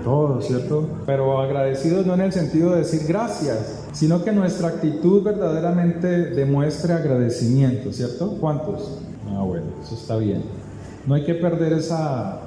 todo, ¿cierto? Pero agradecidos no en el sentido de decir gracias, sino que nuestra actitud verdaderamente demuestre agradecimiento, ¿cierto? ¿Cuántos? Bueno, eso está bien. No hay que perder esa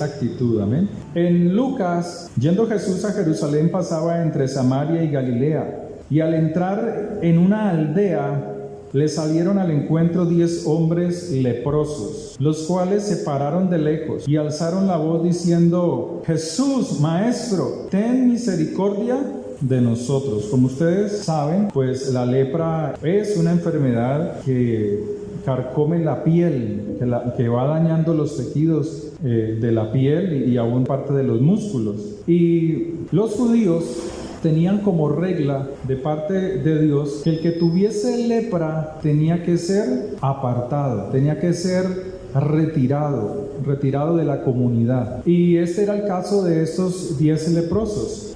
actitud, amén. En Lucas, yendo Jesús a Jerusalén, pasaba entre Samaria y Galilea, y al entrar en una aldea, le salieron al encuentro 10 hombres leprosos, los cuales se pararon de lejos y alzaron la voz diciendo: Jesús, Maestro, ten misericordia de nosotros. Como ustedes saben, pues la lepra es una enfermedad que carcome la piel, que va dañando los tejidos de la piel y aún parte de los músculos. Y los judíos tenían como regla de parte de Dios que el que tuviese lepra tenía que ser apartado, tenía que ser retirado de la comunidad. Y este era el caso de estos 10 leprosos.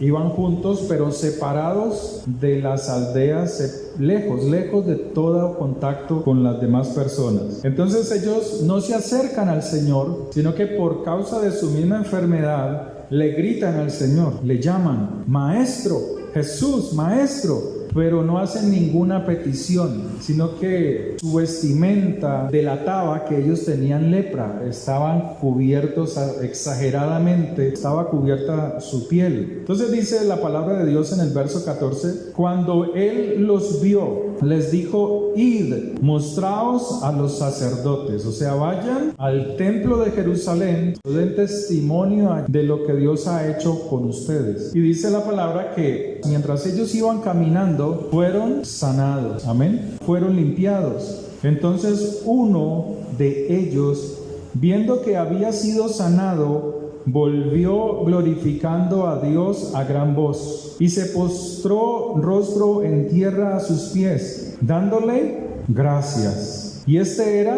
Iban juntos, pero separados de las aldeas, lejos de todo contacto con las demás personas. Entonces ellos no se acercan al Señor, sino que por causa de su misma enfermedad le gritan al Señor, le llaman Maestro, Jesús, Maestro, pero no hacen ninguna petición, sino que su vestimenta delataba que ellos tenían lepra, estaban cubiertos exageradamente, estaba cubierta su piel. Entonces dice la palabra de Dios en el verso 14, cuando él los vio, les dijo: id, mostraos a los sacerdotes, o sea, vayan al templo de Jerusalén, den testimonio de lo que Dios ha hecho con ustedes. Y dice la palabra que mientras ellos iban caminando, fueron sanados, amén, fueron limpiados. Entonces uno de ellos, viendo que había sido sanado, volvió glorificando a Dios a gran voz y se postró rostro en tierra a sus pies, dándole gracias. Y este era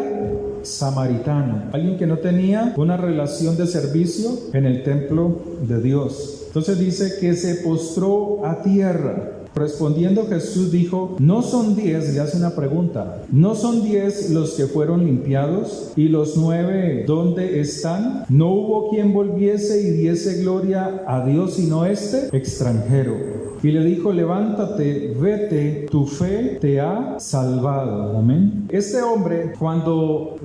samaritano, alguien que no tenía una relación de servicio en el templo de Dios. Entonces dice que se postró a tierra. Respondiendo Jesús dijo: ¿no son 10? Le hace una pregunta. ¿No son 10 los que fueron limpiados? ¿Y los 9 dónde están? ¿No hubo quien volviese y diese gloria a Dios sino este extranjero? Y le dijo: levántate, vete, tu fe te ha salvado. Amén. Este hombre, cuando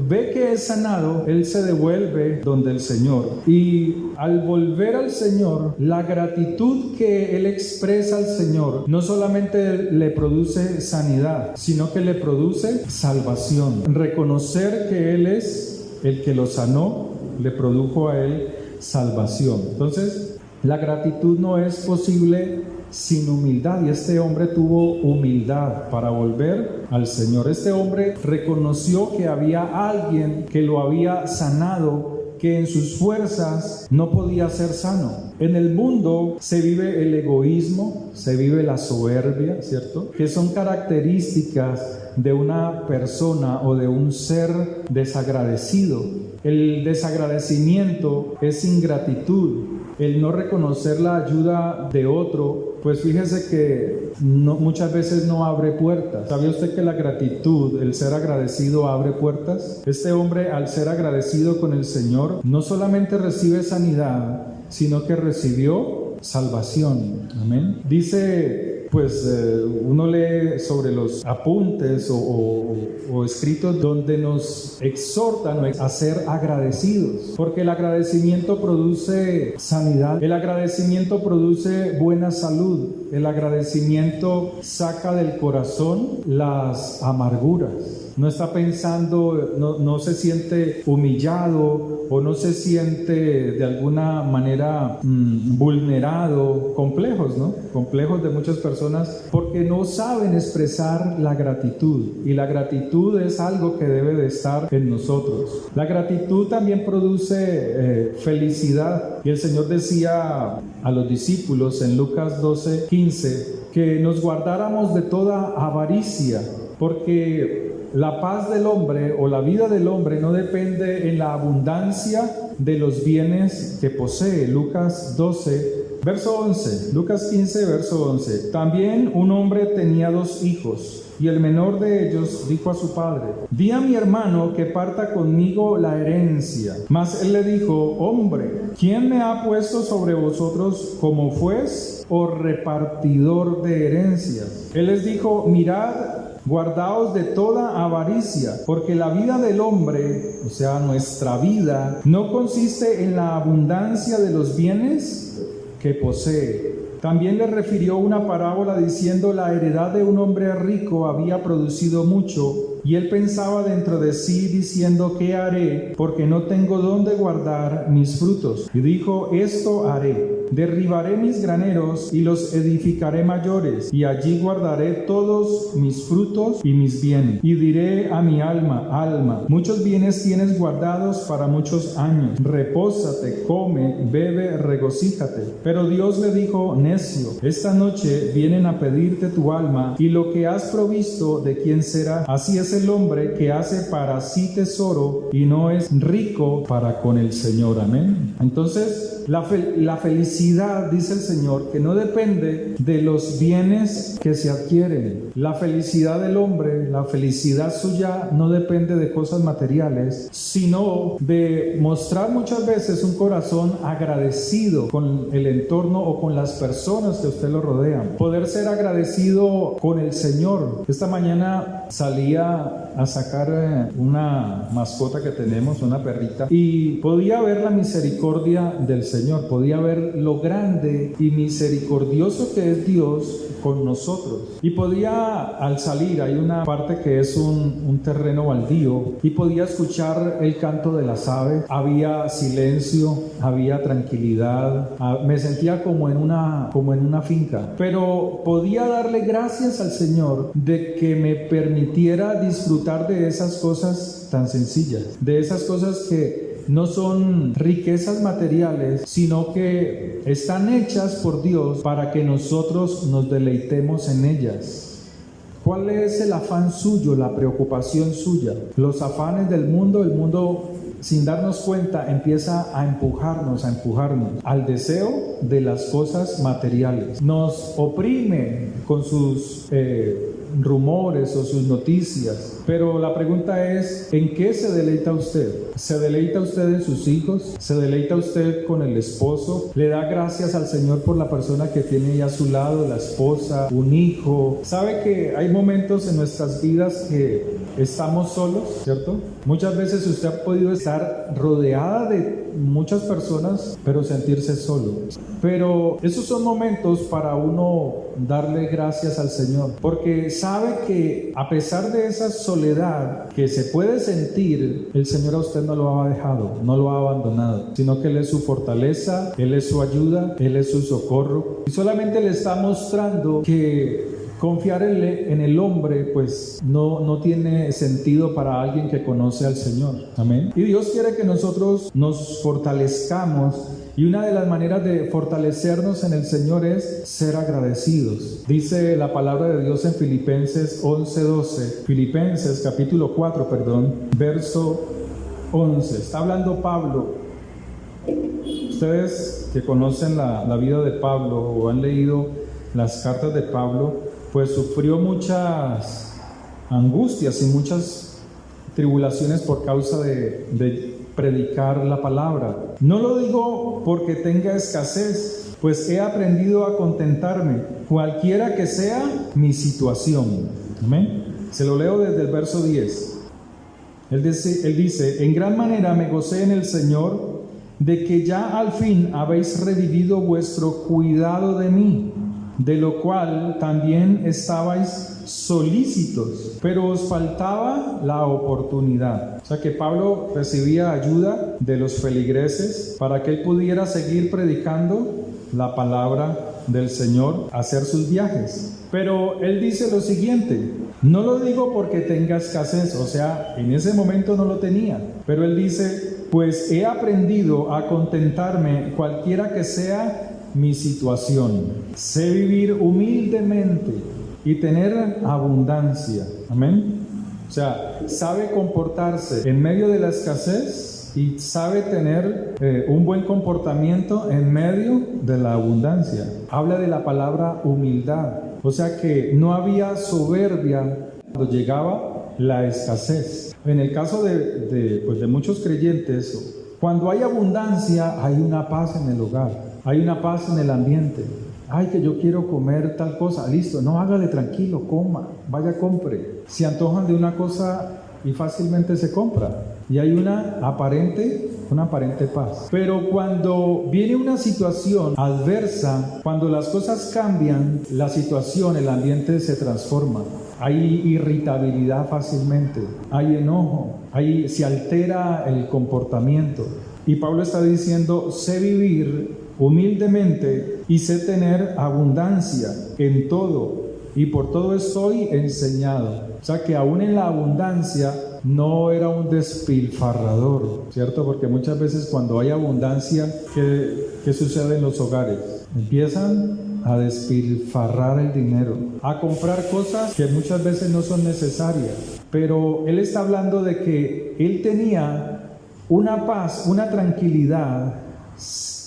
ve que es sanado, él se devuelve donde el Señor. Y al volver al Señor, la gratitud que él expresa al Señor no solamente le produce sanidad, sino que le produce salvación. Reconocer que Él es el que lo sanó, le produjo a él salvación. Entonces, la gratitud no es posible sin humildad, y este hombre tuvo humildad para volver al Señor. Este hombre reconoció que había alguien que lo había sanado, que en sus fuerzas no podía ser sano. En el mundo se vive el egoísmo, se vive la soberbia, ¿cierto? Que son características de una persona o de un ser desagradecido. El desagradecimiento es ingratitud. El no reconocer la ayuda de otro, pues fíjese que muchas veces no abre puertas. ¿Sabía usted que la gratitud, el ser agradecido, abre puertas? Este hombre, al ser agradecido con el Señor, no solamente recibe sanidad, sino que recibió salvación. Amén. Dice, uno lee sobre los apuntes o escritos donde nos exhortan a ser agradecidos, porque el agradecimiento produce sanidad, el agradecimiento produce buena salud, el agradecimiento saca del corazón las amarguras. No está pensando, no se siente humillado o no se siente de alguna manera vulnerado, complejos de muchas personas, porque no saben expresar la gratitud, y la gratitud es algo que debe de estar en nosotros. La gratitud también produce felicidad, y el Señor decía a los discípulos en Lucas 12:15 que nos guardáramos de toda avaricia, porque la paz del hombre o la vida del hombre no depende en la abundancia de los bienes que posee. Lucas 12, verso 11. Lucas 15, verso 11. También un hombre tenía 2 hijos, Y el menor de ellos dijo a su padre: di a mi hermano que parta conmigo la herencia. Mas él le dijo: hombre, ¿quién me ha puesto sobre vosotros como juez o repartidor de herencias? Él les dijo: mirad, guardaos de toda avaricia, porque la vida del hombre, o sea, nuestra vida, no consiste en la abundancia de los bienes que posee. También le refirió una parábola diciendo: la heredad de un hombre rico había producido mucho, y él pensaba dentro de sí diciendo: ¿qué haré? Porque no tengo dónde guardar mis frutos. Y dijo: esto haré: derribaré mis graneros y los edificaré mayores, y allí guardaré todos mis frutos y mis bienes. Y diré a mi alma: alma, muchos bienes tienes guardados para muchos años. Repósate, come, bebe, regocíjate. Pero Dios le dijo: necio, esta noche vienen a pedirte tu alma, y lo que has provisto, ¿de quién será? Así es el hombre que hace para sí tesoro y no es rico para con el Señor. Amén. Entonces, la felicidad, dice el Señor, que no depende de los bienes que se adquieren. La felicidad del hombre, la felicidad suya, no depende de cosas materiales, sino de mostrar muchas veces un corazón agradecido con el entorno o con las personas que a usted lo rodean. Poder ser agradecido con el Señor. Esta mañana salía a sacar una mascota que tenemos, una perrita, y podía ver la misericordia del Señor, podía ver lo grande y misericordioso que es Dios con nosotros. Y podía, al salir, hay una parte que es un terreno baldío, y podía escuchar el canto de las aves. Había silencio, había tranquilidad, me sentía como en una finca, pero podía darle gracias al Señor de que me permitiera disfrutar de esas cosas tan sencillas, de esas cosas que no son riquezas materiales, sino que están hechas por Dios para que nosotros nos deleitemos en ellas. ¿Cuál es el afán suyo, la preocupación suya? Los afanes del mundo, el mundo sin darnos cuenta empieza a empujarnos al deseo de las cosas materiales. Nos oprime con sus rumores o sus noticias, pero la pregunta es: ¿en qué se deleita usted? ¿Se deleita usted en sus hijos? ¿Se deleita usted con el esposo? ¿Le da gracias al Señor por la persona que tiene ahí a su lado, la esposa, un hijo? ¿Sabe que hay momentos en nuestras vidas que estamos solos, cierto? Muchas veces usted ha podido estar rodeada de muchas personas, pero sentirse solo. Pero esos son momentos para uno darle gracias al Señor, porque sabe que a pesar de esa soledad que se puede sentir, el Señor a usted no lo ha dejado, no lo ha abandonado, sino que Él es su fortaleza, Él es su ayuda, Él es su socorro, y solamente le está mostrando que confiar en el hombre pues no tiene sentido para alguien que conoce al Señor. Amén. Y Dios quiere que nosotros nos fortalezcamos, y una de las maneras de fortalecernos en el Señor es ser agradecidos. Dice la palabra de Dios en Filipenses 11:12, Filipenses capítulo 4, verso 11. Está hablando Pablo. Ustedes que conocen la vida de Pablo o han leído las cartas de Pablo, pues sufrió muchas angustias y muchas tribulaciones por causa de predicar la palabra. No lo digo porque tenga escasez, pues he aprendido a contentarme, cualquiera que sea mi situación. Amén. Se lo leo desde el verso 10. Él dice: en gran manera me gocé en el Señor de que ya al fin habéis revivido vuestro cuidado de mí, de lo cual también estabais solícitos, pero os faltaba la oportunidad. O sea que Pablo recibía ayuda de los feligreses para que él pudiera seguir predicando la palabra del Señor, hacer sus viajes. Pero él dice lo siguiente: no lo digo porque tenga escasez, o sea, en ese momento no lo tenía, pero él dice: pues he aprendido a contentarme cualquiera que sea mi situación. Sé vivir humildemente y tener abundancia. Amén. O sea, sabe comportarse en medio de la escasez y sabe tener un buen comportamiento en medio de la abundancia. Habla de la palabra humildad. O sea que no había soberbia cuando llegaba la escasez. En el caso de muchos creyentes, cuando hay abundancia, hay una paz en el hogar, hay una paz en el ambiente. Ay, que yo quiero comer tal cosa, listo, no, hágale tranquilo, coma, vaya, compre. Se antojan de una cosa y fácilmente se compra. Y hay una aparente paz. Pero cuando viene una situación adversa, cuando las cosas cambian, la situación, el ambiente se transforma. Hay irritabilidad fácilmente, hay enojo, se altera el comportamiento. Y Pablo está diciendo, sé vivir humildemente y sé tener abundancia en todo, y por todo estoy enseñado. O sea que aún en la abundancia no era un despilfarrador, ¿cierto? Porque muchas veces cuando hay abundancia, ¿qué sucede en los hogares? Empiezan a despilfarrar el dinero, a comprar cosas que muchas veces no son necesarias. Pero él está hablando de que él tenía una paz, una tranquilidad,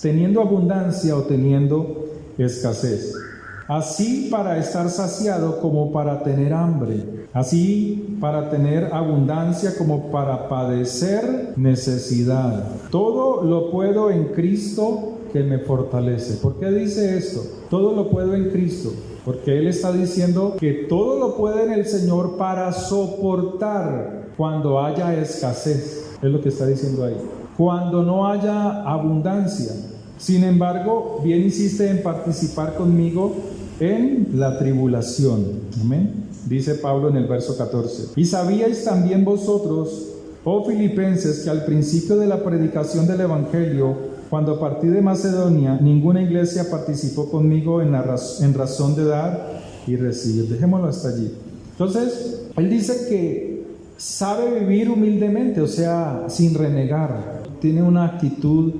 teniendo abundancia o teniendo escasez. Así para estar saciado como para tener hambre, así para tener abundancia como para padecer necesidad. Todo lo puedo en Cristo que me fortalece. ¿Por qué dice esto? Todo lo puedo en Cristo. Porque Él está diciendo que todo lo puede en el Señor para soportar cuando haya escasez. Es lo que está diciendo ahí. Cuando no haya abundancia. Sin embargo, bien insiste en participar conmigo en la tribulación. Amén. Dice Pablo en el verso 14. Y sabíais también vosotros, oh filipenses, que al principio de la predicación del Evangelio, cuando partí de Macedonia, ninguna iglesia participó conmigo en razón de dar y recibir. Dejémoslo hasta allí. Entonces, él dice que sabe vivir humildemente, o sea, sin renegar. Tiene una actitud,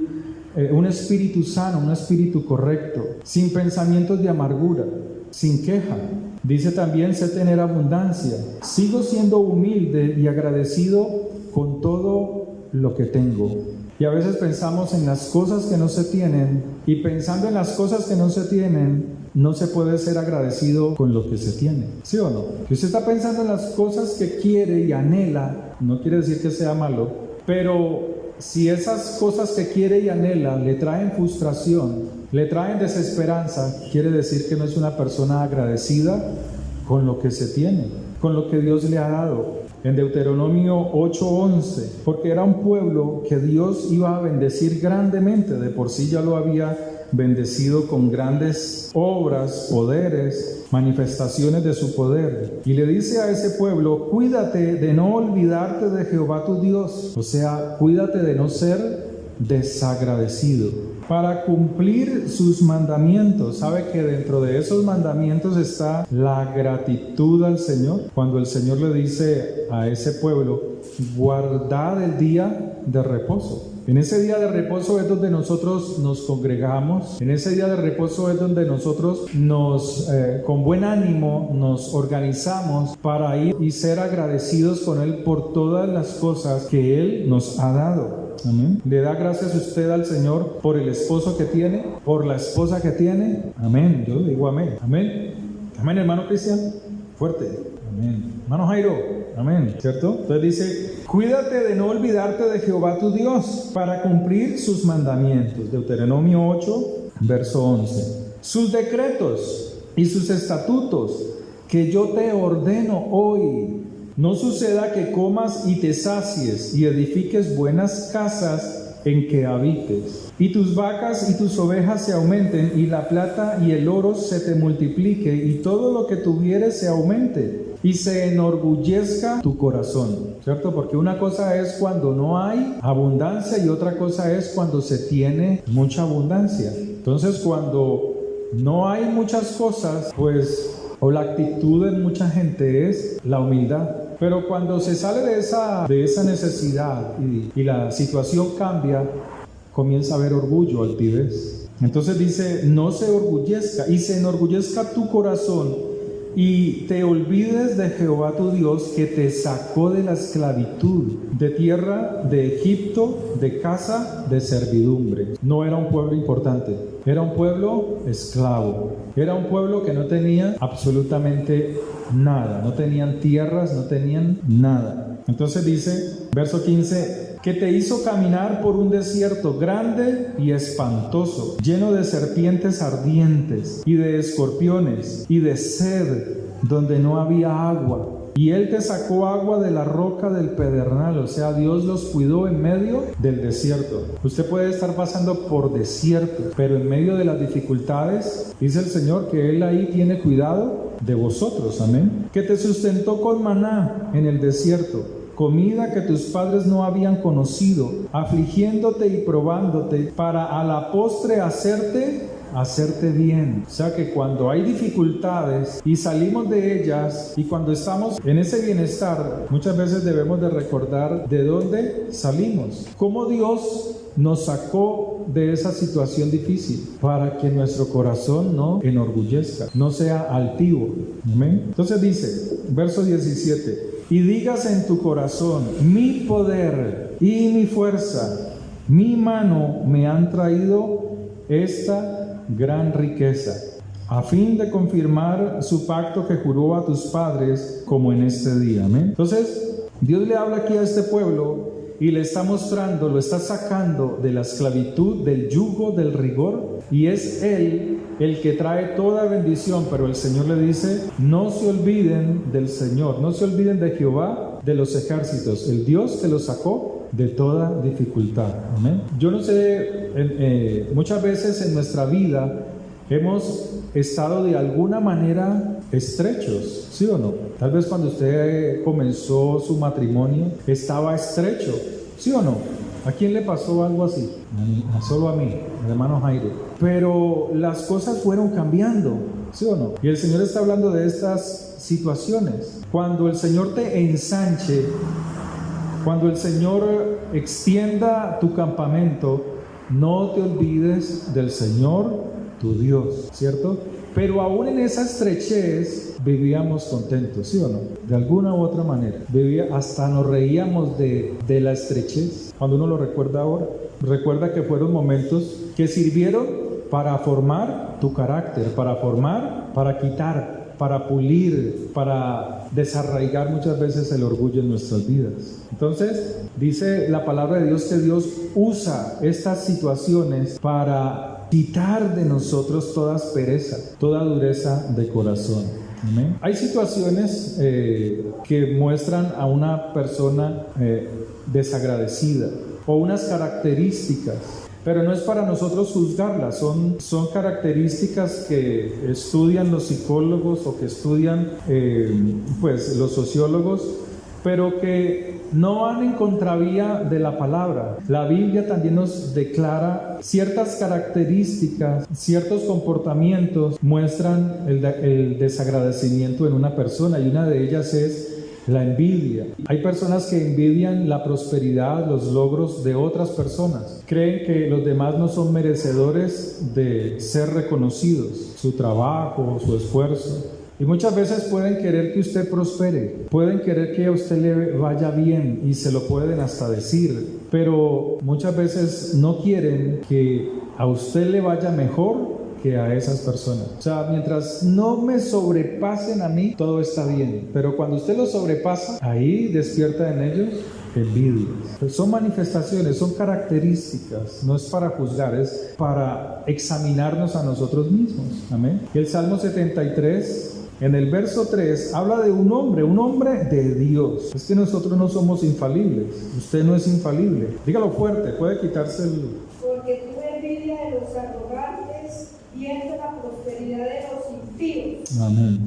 un espíritu sano, un espíritu correcto, sin pensamientos de amargura, sin queja. Dice también, sé tener abundancia. Sigo siendo humilde y agradecido con todo lo que tengo. Y a veces pensamos en las cosas que no se tienen, y pensando en las cosas que no se tienen, no se puede ser agradecido con lo que se tiene. ¿Sí o no? Si usted está pensando en las cosas que quiere y anhela, no quiere decir que sea malo, pero si esas cosas que quiere y anhela le traen frustración, le traen desesperanza, quiere decir que no es una persona agradecida con lo que se tiene, con lo que Dios le ha dado. En Deuteronomio 8:11, porque era un pueblo que Dios iba a bendecir grandemente, de por sí ya lo había bendecido con grandes obras, poderes, manifestaciones de su poder. Y le dice a ese pueblo, cuídate de no olvidarte de Jehová tu Dios. O sea, cuídate de no ser desagradecido, para cumplir sus mandamientos. ¿Sabe que dentro de esos mandamientos está la gratitud al Señor? Cuando el Señor le dice a ese pueblo, guardad el día de reposo. En ese día de reposo es donde nosotros nos congregamos. En ese día de reposo es donde nosotros con buen ánimo nos organizamos para ir y ser agradecidos con Él por todas las cosas que Él nos ha dado. Amén. ¿Le da gracias usted al Señor por el esposo que tiene? ¿Por la esposa que tiene? Amén. Yo digo amén. Amén. Amén, hermano Cristian. Fuerte. Amén. Hermano Jairo. Amén. ¿Cierto? Entonces dice, cuídate de no olvidarte de Jehová tu Dios para cumplir sus mandamientos. Deuteronomio 8, verso 11. Sus decretos y sus estatutos que yo te ordeno hoy. No suceda que comas y te sacies y edifiques buenas casas en que habites, y tus vacas y tus ovejas se aumenten, y la plata y el oro se te multiplique, y todo lo que tuvieres se aumente, y se enorgullezca tu corazón, ¿cierto? Porque una cosa es cuando no hay abundancia y otra cosa es cuando se tiene mucha abundancia. Entonces, cuando no hay muchas cosas, pues, o la actitud de mucha gente es la humildad. Pero cuando se sale de esa necesidad y la situación cambia, comienza a haber orgullo, altivez. Entonces dice, no se orgullezca, y se enorgullezca tu corazón, y te olvides de Jehová tu Dios, que te sacó de la esclavitud, de tierra de Egipto, de casa de servidumbre. No era un pueblo importante, era un pueblo esclavo, era un pueblo que no tenía absolutamente nada, no tenían tierras, no tenían nada. Entonces dice, verso 15, que te hizo caminar por un desierto grande y espantoso, lleno de serpientes ardientes y de escorpiones y de sed, donde no había agua. Y Él te sacó agua de la roca del pedernal, o sea, Dios los cuidó en medio del desierto. Usted puede estar pasando por desierto, pero en medio de las dificultades, dice el Señor que Él ahí tiene cuidado de vosotros, amén. Que te sustentó con maná en el desierto, comida que tus padres no habían conocido, afligiéndote y probándote, para a la postre hacerte bien. O sea que cuando hay dificultades y salimos de ellas, y cuando estamos en ese bienestar, muchas veces debemos de recordar de dónde salimos, cómo Dios nos sacó de esa situación difícil, para que nuestro corazón no enorgullezca, no sea altivo. Amén. Entonces dice, verso 17, y digas en tu corazón, mi poder y mi fuerza, mi mano me han traído esta gran riqueza, a fin de confirmar su pacto que juró a tus padres, como en este día. Amén. Entonces, Dios le habla aquí a este pueblo y le está mostrando, lo está sacando de la esclavitud, del yugo, del rigor, y es Él el que trae toda bendición. Pero el Señor le dice, no se olviden del Señor, no se olviden de Jehová de los ejércitos, el Dios que los sacó de toda dificultad. Amén. Yo no sé, muchas veces en nuestra vida hemos estado de alguna manera estrechos, ¿sí o no? Tal vez cuando usted comenzó su matrimonio estaba estrecho, ¿sí o no? ¿A quién le pasó algo así? Solo a mí, mi hermano Jairo. Pero las cosas fueron cambiando, ¿sí o no? Y el Señor está hablando de estas situaciones. Cuando el Señor te ensanche, cuando el Señor extienda tu campamento, no te olvides del Señor tu Dios, ¿cierto? Pero aún en esa estrechez vivíamos contentos, ¿sí o no? De alguna u otra manera. Hasta nos reíamos de la estrechez. Cuando uno lo recuerda ahora, recuerda que fueron momentos que sirvieron para formar tu carácter, para quitar, para pulir, para desarraigar muchas veces el orgullo en nuestras vidas. Entonces, dice la palabra de Dios que Dios usa estas situaciones para quitar de nosotros toda aspereza, toda dureza de corazón. ¿Amén? Hay situaciones que muestran a una persona desagradecida, o unas características, pero no es para nosotros juzgarlas, son características que estudian los psicólogos o que estudian pues los sociólogos, pero que no van en contravía de la palabra. La Biblia también nos declara ciertas características, ciertos comportamientos muestran el desagradecimiento en una persona, y una de ellas es la envidia. Hay personas que envidian la prosperidad, los logros de otras personas. Creen que los demás no son merecedores de ser reconocidos, su trabajo, su esfuerzo. Y muchas veces pueden querer que usted prospere, pueden querer que a usted le vaya bien y se lo pueden hasta decir, pero muchas veces no quieren que a usted le vaya mejor que a esas personas. O sea, mientras no me sobrepasen a mí, todo está bien, pero cuando usted lo sobrepasa, ahí despierta en ellos envidia. Pues son manifestaciones, son características, no es para juzgar, es para examinarnos a nosotros mismos. Amén. El Salmo 73, en el verso 3, habla de un hombre de Dios. Es que nosotros no somos infalibles, usted no es infalible. Dígalo fuerte, puede quitarse el... Porque tuve envidia de los arrogantes, viendo la prosperidad de los impíos. Amén.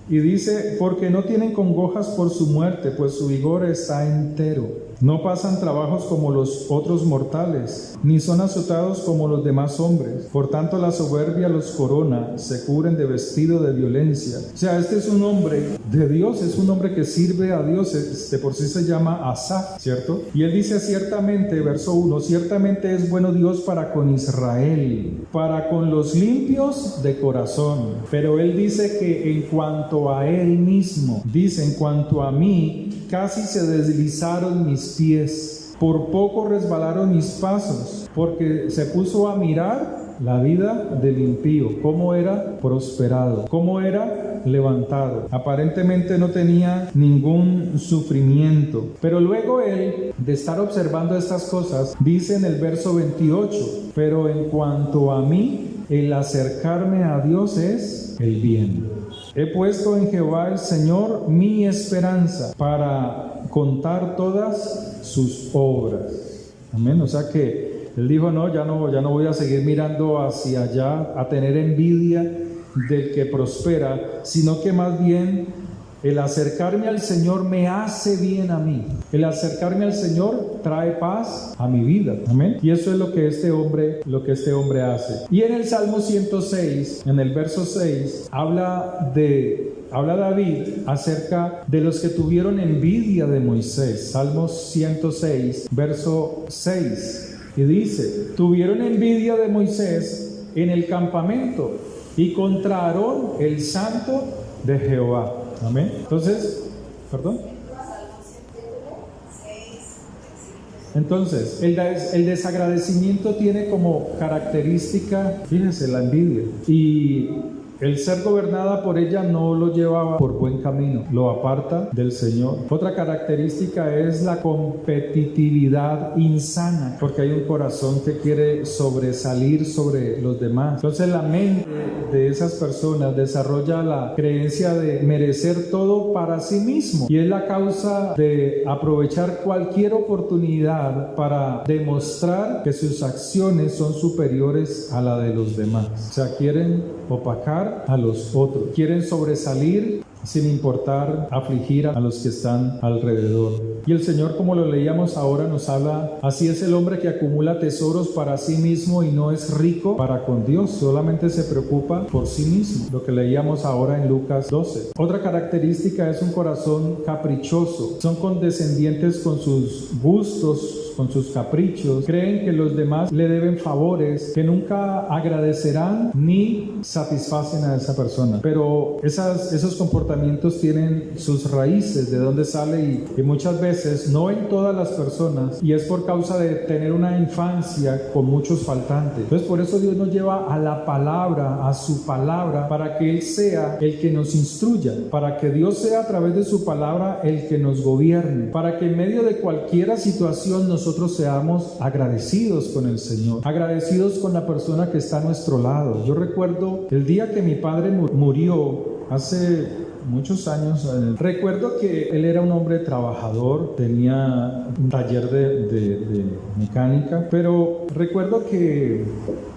Y dice, porque no tienen congojas por su muerte, pues su vigor está entero. No pasan trabajos como los otros mortales, ni son azotados como los demás hombres. Por tanto, la soberbia los corona, se cubren de vestido de violencia. O sea, este es un hombre de Dios, es un hombre que sirve a Dios, de por sí se llama Asaf, ¿cierto? Y él dice ciertamente, verso 1, ciertamente es bueno Dios para con Israel, para con los limpios de corazón. Pero él dice que en cuanto a él mismo, dice, en cuanto a mí, casi se deslizaron mis pies, por poco resbalaron mis pasos, porque se puso a mirar la vida del impío, cómo era prosperado, cómo era levantado. Aparentemente no tenía ningún sufrimiento. Pero luego él, de estar observando estas cosas, dice en el verso 28, pero en cuanto a mí, el acercarme a Dios es el bien. He puesto en Jehová el Señor mi esperanza para contar todas sus obras. Amén. O sea que él dijo, no, ya no voy a seguir mirando hacia allá, a tener envidia del que prospera, sino que más bien el acercarme al Señor me hace bien a mí. El acercarme al Señor trae paz a mi vida. Amén. Y eso es lo que este hombre hace. Y en el Salmo 106, en el verso 6, habla David acerca de los que tuvieron envidia de Moisés. Salmo 106, verso 6. Y dice, tuvieron envidia de Moisés en el campamento y contra Aarón, el santo de Jehová. Amén. Entonces, el desagradecimiento tiene como característica, fíjense, la envidia. Y el ser gobernada por ella no lo llevaba por buen camino, lo aparta del Señor. Otra característica es la competitividad insana, porque hay un corazón que quiere sobresalir sobre los demás. Entonces la mente de esas personas desarrolla la creencia de merecer todo para sí mismo, y es la causa de aprovechar cualquier oportunidad para demostrar que sus acciones son superiores a la de los demás. O sea, quieren opacar a los otros, quieren sobresalir sin importar afligir a los que están alrededor. Y el Señor, como lo leíamos ahora, nos habla: así es el hombre que acumula tesoros para sí mismo y no es rico para con Dios, solamente se preocupa por sí mismo. Lo que leíamos ahora en Lucas 12. Otra característica es un corazón caprichoso. Son condescendientes con sus gustos, con sus caprichos. Creen que los demás le deben favores que nunca agradecerán ni satisfacen a esa persona. Pero esos comportamientos tienen sus raíces, de dónde sale, y muchas veces, no en todas las personas, y es por causa de tener una infancia con muchos faltantes. Entonces por eso Dios nos lleva a la palabra, a su palabra, para que Él sea el que nos instruya, para que Dios sea a través de su palabra el que nos gobierne, para que en medio de cualquier situación nosotros seamos agradecidos con el Señor, agradecidos con la persona que está a nuestro lado. Yo recuerdo el día que mi padre murió hace muchos años. Recuerdo que él era un hombre trabajador, tenía un taller de mecánica, pero recuerdo que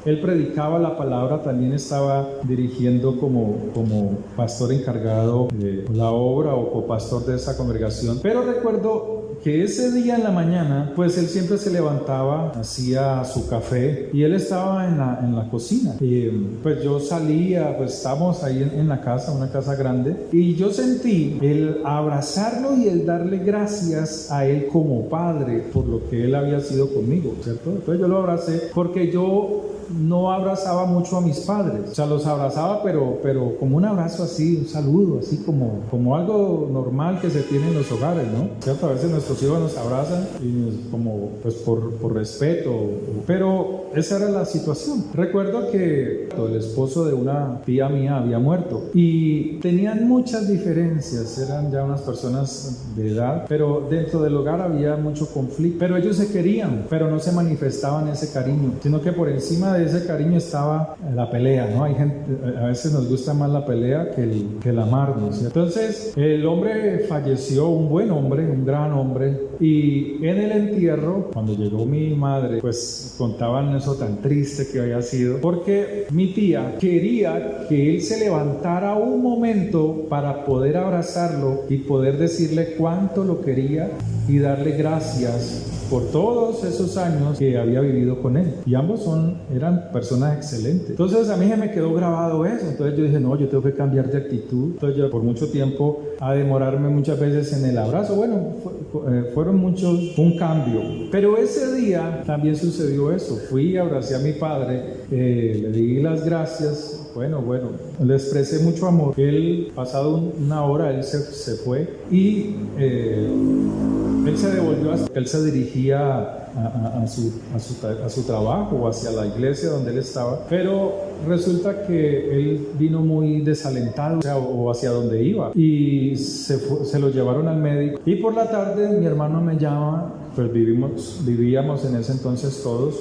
él predicaba la palabra, también estaba dirigiendo como pastor encargado de la obra o copastor de esa congregación. Pero recuerdo que ese día en la mañana, pues él siempre se levantaba, hacía su café y él estaba en la cocina. Y pues yo salía, pues estábamos ahí en la casa, una casa grande, y yo sentí el abrazarlo y el darle gracias a él como padre por lo que él había sido conmigo, ¿cierto? Entonces yo lo abracé porque yo no abrazaba mucho a mis padres, o sea, los abrazaba, pero como un abrazo así, un saludo, así como algo normal que se tiene en los hogares, ¿no? ¿Cierto? A veces nuestros hijos nos abrazan y como, pues por respeto, pero esa era la situación. Recuerdo que el esposo de una tía mía había muerto y tenían muchas diferencias, eran ya unas personas de edad, pero dentro del hogar había mucho conflicto, pero ellos se querían, pero no se manifestaban ese cariño, sino que por encima de ese cariño estaba la pelea, ¿no? Hay gente, a veces nos gusta más la pelea que el amarnos. Entonces el hombre falleció, un buen hombre, un gran hombre, y en el entierro, cuando llegó mi madre, pues contaban eso tan triste que había sido, porque mi tía quería que él se levantara un momento para poder abrazarlo y poder decirle cuánto lo quería y darle gracias por todos esos años que había vivido con él. Y ambos eran personas excelentes. Entonces a mí se me quedó grabado eso. Entonces yo dije, no, yo tengo que cambiar de actitud. Entonces yo por mucho tiempo, a demorarme muchas veces en el abrazo. Bueno, fueron muchos, un cambio. Pero ese día también sucedió eso. Fui, abracé a mi padre, le di las gracias. Bueno, le expresé mucho amor. Él, pasado una hora, él se fue y él se devolvió, él se dirigía a su trabajo o hacia la iglesia donde él estaba, pero resulta que él vino muy desalentado, o hacia donde iba, y se lo llevaron al médico. Y por la tarde mi hermano me llama, pues vivíamos en ese entonces todos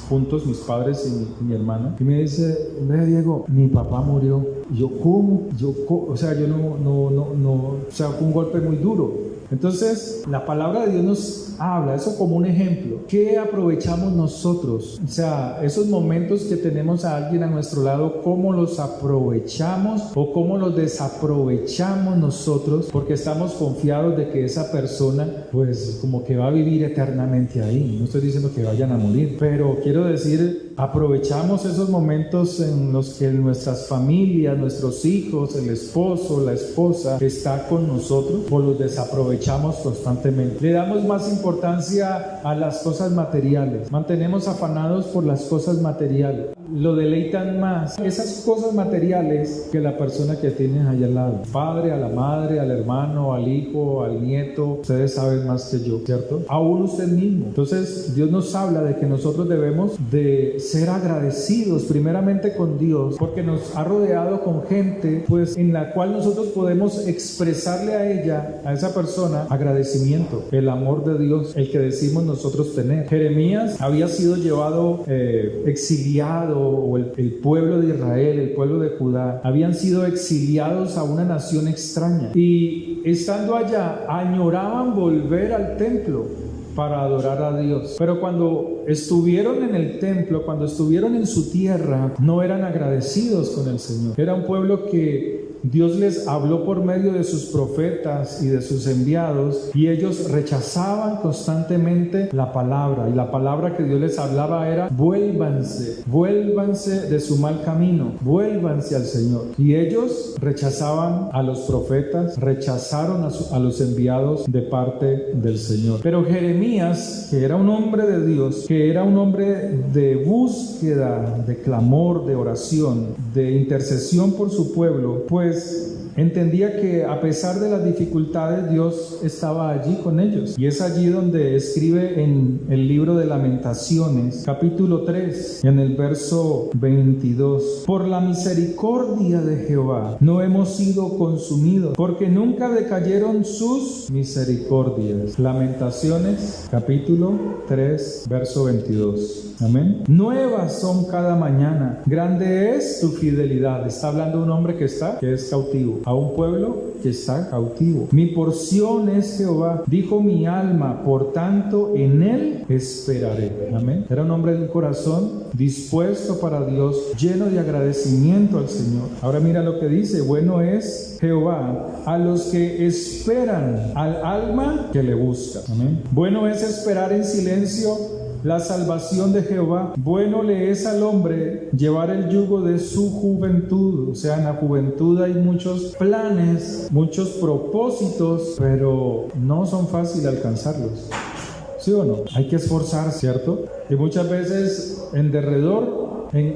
juntos, mis padres y mi hermano, y me dice: ve, Diego, mi papá murió. Y yo, ¿cómo? O sea, fue un golpe muy duro. Entonces, la palabra de Dios nos habla, eso como un ejemplo. ¿Qué aprovechamos nosotros? O sea, esos momentos que tenemos a alguien a nuestro lado, ¿cómo los aprovechamos o cómo los desaprovechamos nosotros? Porque estamos confiados de que esa persona, pues, como que va a vivir eternamente ahí. No estoy diciendo que vayan a morir, pero quiero decir, aprovechamos esos momentos en los que nuestras familias, nuestros hijos, el esposo, la esposa está con nosotros, o los desaprovechamos constantemente. Le damos más importancia a las cosas materiales, mantenemos afanados por las cosas materiales, lo deleitan más esas cosas materiales que la persona que tienes allá al lado, padre, a la madre, al hermano, al hijo, al nieto. Ustedes saben más que yo, ¿cierto? Aún usted mismo. Entonces Dios nos habla de que nosotros debemos de ser agradecidos primeramente con Dios, porque nos ha rodeado con gente, pues, en la cual nosotros podemos expresarle a ella, a esa persona, agradecimiento, el amor de Dios, el que decimos nosotros tener. Jeremías había sido llevado exiliado, o el pueblo de Israel, el pueblo de Judá, habían sido exiliados a una nación extraña, y estando allá añoraban volver al templo para adorar a Dios. Pero cuando estuvieron en el templo, cuando estuvieron en su tierra, no eran agradecidos con el Señor. Era un pueblo que Dios les habló por medio de sus profetas y de sus enviados, y ellos rechazaban constantemente la palabra, y la palabra que Dios les hablaba era: vuélvanse de su mal camino, vuélvanse al Señor. Y ellos rechazaban a los profetas, rechazaron a los enviados de parte del Señor. Pero Jeremías, que era un hombre de Dios, que era un hombre de búsqueda, de clamor, de oración, de intercesión por su pueblo, pues entendía que a pesar de las dificultades, Dios estaba allí con ellos. Y es allí donde escribe en el libro de Lamentaciones, capítulo 3, en el verso 22: por la misericordia de Jehová no hemos sido consumidos, porque nunca decayeron sus misericordias. Lamentaciones, capítulo 3, verso 22. Amén. Nuevas son cada mañana, grande es tu fidelidad. Está hablando de un hombre que es cautivo, a un pueblo que está cautivo. Mi porción es Jehová, dijo mi alma, por tanto en él esperaré. Amén. Era un hombre de un corazón dispuesto para Dios, lleno de agradecimiento al Señor. Ahora mira lo que dice: bueno es Jehová a los que esperan, al alma que le busca. Amén. Bueno es esperar en silencio la salvación de Jehová. Bueno le es al hombre llevar el yugo de su juventud. O sea, en la juventud hay muchos planes, muchos propósitos, pero no son fáciles alcanzarlos. ¿Sí o no? Hay que esforzar, ¿cierto? Y muchas veces en derredor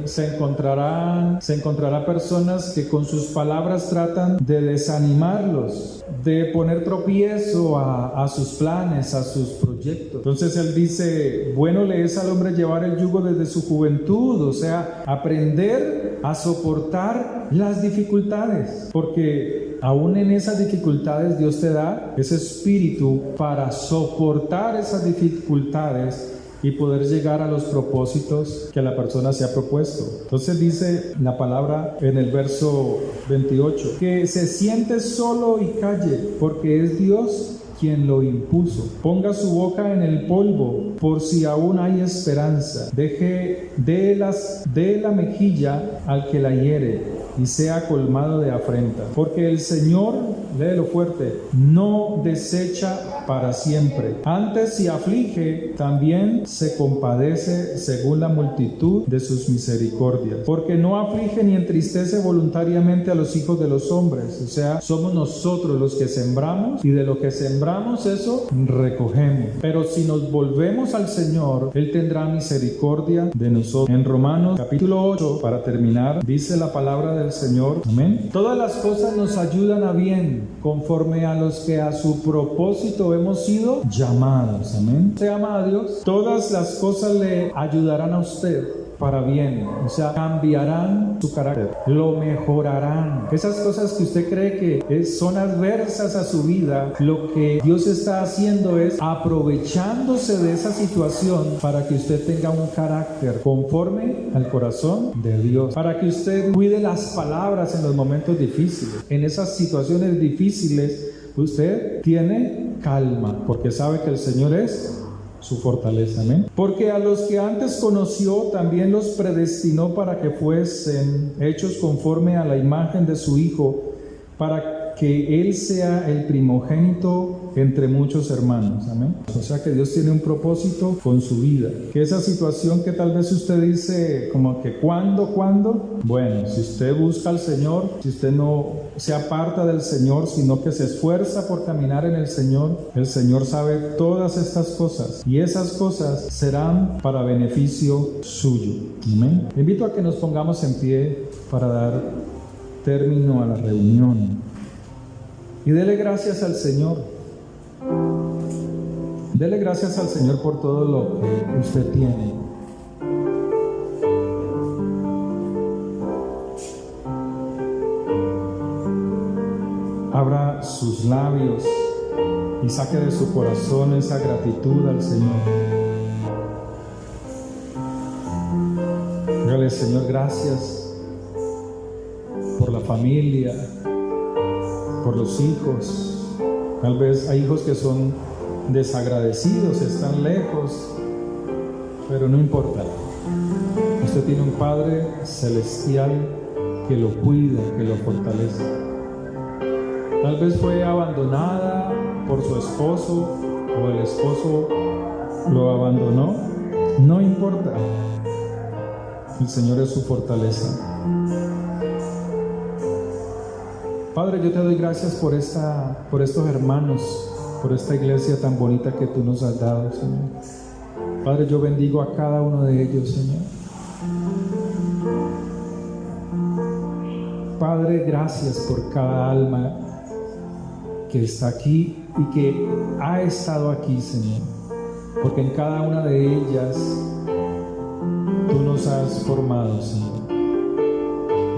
se encontrará personas que con sus palabras tratan de desanimarlos, de poner tropiezo a sus planes, a sus proyectos. Entonces él dice: bueno le es al hombre llevar el yugo desde su juventud, o sea, aprender a soportar las dificultades, porque aún en esas dificultades Dios te da ese espíritu para soportar esas dificultades y poder llegar a los propósitos que la persona se ha propuesto. Entonces dice la palabra en el verso 28, que se siente solo y calle, porque es Dios quien lo impuso. Ponga su boca en el polvo, por si aún hay esperanza. Dé la mejilla al que la hiere, y sea colmado de afrenta. Porque el Señor, léelo fuerte, no desecha para siempre. Antes, si aflige, también se compadece según la multitud de sus misericordias. Porque no aflige ni entristece voluntariamente a los hijos de los hombres. O sea, somos nosotros los que sembramos, y de lo que sembramos eso recogemos. Pero si nos volvemos oremos al Señor, Él tendrá misericordia de nosotros. En Romanos capítulo 8, para terminar, dice la palabra del Señor, amén. Todas las cosas nos ayudan a bien, conforme a los que a su propósito hemos sido llamados, amén. Se ama a Dios, todas las cosas le ayudarán a usted para bien, o sea, cambiarán su carácter, lo mejorarán. Esas cosas que usted cree que son adversas a su vida, lo que Dios está haciendo es aprovechándose de esa situación para que usted tenga un carácter conforme al corazón de Dios, para que usted cuide las palabras en los momentos difíciles. En esas situaciones difíciles usted tiene calma, porque sabe que el Señor es su fortaleza, amén. Porque a los que antes conoció también los predestinó para que fuesen hechos conforme a la imagen de su Hijo, para que Él sea el primogénito entre muchos hermanos, amén. O sea que Dios tiene un propósito con su vida. Que esa situación que tal vez usted dice como que ¿cuándo? Bueno, si usted busca al Señor, si usted no se aparta del Señor, sino que se esfuerza por caminar en el Señor sabe todas estas cosas, y esas cosas serán para beneficio suyo, amén. Le invito a que nos pongamos en pie para dar término a la reunión. Y dele gracias al Señor. Dele gracias al Señor por todo lo que usted tiene. Abra sus labios y saque de su corazón esa gratitud al Señor. Dígale, Señor, gracias por la familia, por los hijos. Tal vez hay hijos que son desagradecidos, están lejos, pero no importa. Usted tiene un Padre celestial que lo cuida, que lo fortalece. Tal vez fue abandonada por su esposo o el esposo lo abandonó. No importa. El Señor es su fortaleza. Padre, yo te doy gracias por estos hermanos, por esta iglesia tan bonita que tú nos has dado, Señor. Padre, yo bendigo a cada uno de ellos, Señor. Padre, gracias por cada alma que está aquí y que ha estado aquí, Señor. Porque en cada una de ellas tú nos has formado, Señor.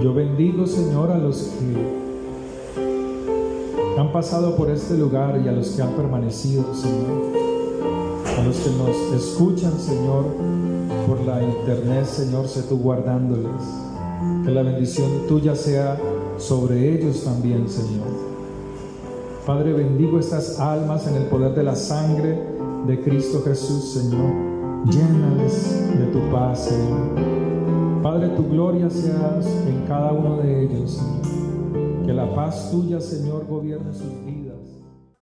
Yo bendigo, Señor, a los que han pasado por este lugar y a los que han permanecido, Señor. A los que nos escuchan, Señor, por la internet, Señor, sé tú guardándoles. Que la bendición tuya sea sobre ellos también, Señor. Padre, bendigo estas almas en el poder de la sangre de Cristo Jesús, Señor. Llénales de tu paz, Señor. Padre, tu gloria sea en cada uno de ellos, Señor. Que la paz tuya, Señor, gobierne sus vidas.